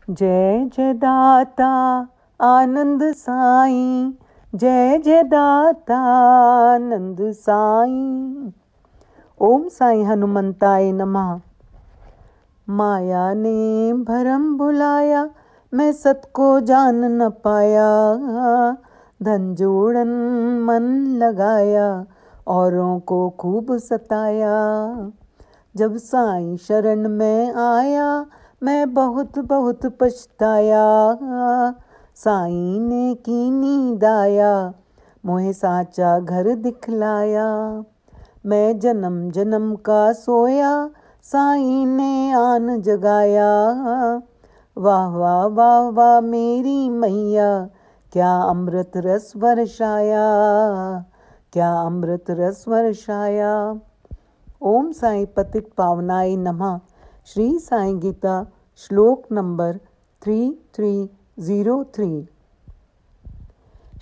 जय जय दाता आनंद साईं, जय जय दाता आनंद साईं। ओम साईं हनुमंताय नमः। माया ने भरम भुलाया, मैं सत को जान न पाया। धन जोड़न मन लगाया, औरों को खूब सताया। जब साईं शरण में आया, मैं बहुत बहुत पछताया। साईं ने कीनी दाया, मोहे साचा घर दिखलाया। मैं जन्म जन्म का सोया, साईं ने आन जगाया। वाह वाह वाह वाह मेरी मैया, क्या अमृत रस वर्षाया, क्या अमृत रस वर्षाया। ओम साईं पतित पावनाय नमः। श्री साईं गीता श्लोक नंबर 3303।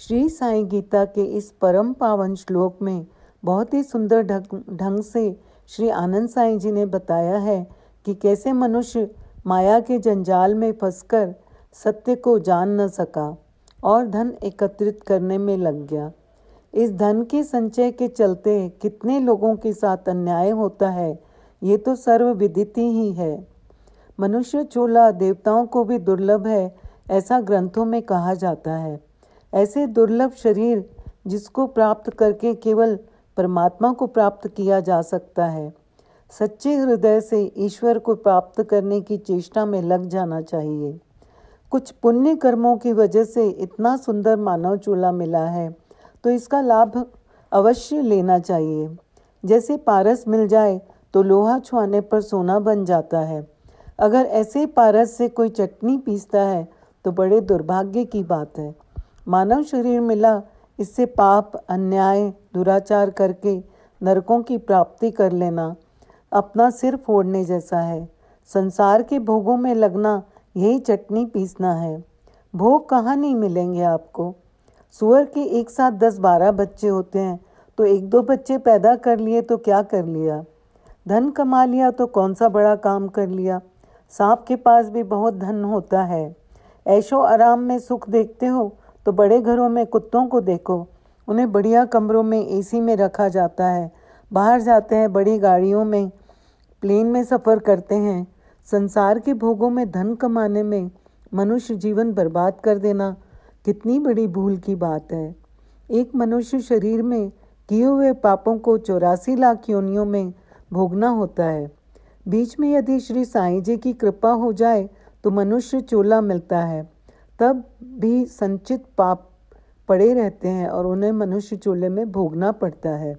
श्री साईं गीता के इस परम पावन श्लोक में बहुत ही सुंदर ढंग से श्री आनंद साईं जी ने बताया है कि कैसे मनुष्य माया के जंजाल में फंसकर सत्य को जान न सका और धन एकत्रित करने में लग गया। इस धन के संचय के चलते कितने लोगों के साथ अन्याय होता है, ये तो सर्वविदित ही है। मनुष्य चोला देवताओं को भी दुर्लभ है, ऐसा ग्रंथों में कहा जाता है। ऐसे दुर्लभ शरीर जिसको प्राप्त करके केवल परमात्मा को प्राप्त किया जा सकता है। सच्चे हृदय से ईश्वर को प्राप्त करने की चेष्टा में लग जाना चाहिए। कुछ पुण्य कर्मों की वजह से इतना सुंदर मानव चोला मिला है, तो इसका लाभ अवश्य लेना चाहिए। जैसे पारस मिल जाए तो लोहा छुआने पर सोना बन जाता है। अगर ऐसे पारस से कोई चटनी पीसता है तो बड़े दुर्भाग्य की बात है। मानव शरीर मिला, इससे पाप, अन्याय, दुराचार करके नरकों की प्राप्ति कर लेना अपना सिर फोड़ने जैसा है। संसार के भोगों में लगना यही चटनी पीसना है। भोग कहाँ नहीं मिलेंगे आपको। सुअर के एक साथ 10-12 बच्चे होते हैं, तो 1-2 बच्चे पैदा कर लिए तो क्या कर लिया। धन कमा लिया तो कौन सा बड़ा काम कर लिया। सांप के पास भी बहुत धन होता है। ऐशो आराम में सुख देखते हो तो बड़े घरों में कुत्तों को देखो, उन्हें बढ़िया कमरों में एसी में रखा जाता है। बाहर जाते हैं बड़ी गाड़ियों में, प्लेन में सफ़र करते हैं। संसार के भोगों में धन कमाने में मनुष्य जीवन बर्बाद कर देना कितनी बड़ी भूल की बात है। एक मनुष्य शरीर में किए हुए पापों को 84 लाख योनियों में भोगना होता है। बीच में यदि श्री साईं जी की कृपा हो जाए तो मनुष्य चोला मिलता है, तब भी संचित पाप पड़े रहते हैं और उन्हें मनुष्य चोले में भोगना पड़ता है।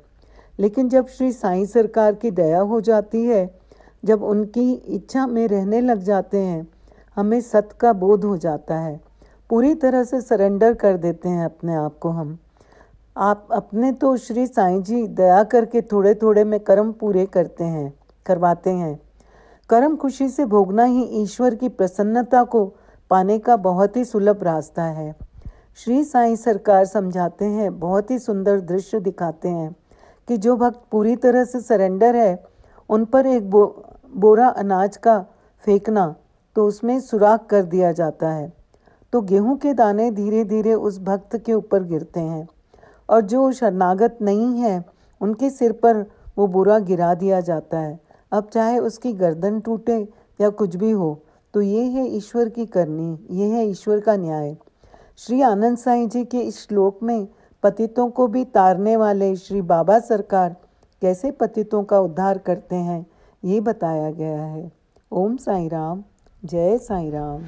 लेकिन जब श्री साईं सरकार की दया हो जाती है, जब उनकी इच्छा में रहने लग जाते हैं, हमें सत्य का बोध हो जाता है। पूरी तरह से सरेंडर कर देते हैं अपने आप को हम। आप अपने तो श्री साईं जी दया करके थोड़े थोड़े में कर्म पूरे करवाते हैं। कर्म खुशी से भोगना ही ईश्वर की प्रसन्नता को पाने का बहुत ही सुलभ रास्ता है। श्री साईं सरकार समझाते हैं, बहुत ही सुंदर दृश्य दिखाते हैं कि जो भक्त पूरी तरह से सरेंडर है, उन पर एक बोरा अनाज का फेंकना तो उसमें सुराख कर दिया जाता है, तो गेहूं के दाने धीरे धीरे उस भक्त के ऊपर गिरते हैं, और जो शरणागत नहीं है उनके सिर पर वो बोरा गिरा दिया जाता है। अब चाहे उसकी गर्दन टूटे या कुछ भी हो, तो ये है ईश्वर की करनी, ये है ईश्वर का न्याय। श्री आनंद साईं जी के इस श्लोक में पतितों को भी तारने वाले श्री बाबा सरकार कैसे पतितों का उद्धार करते हैं, ये बताया गया है। ओम साईं राम, जय साईं राम।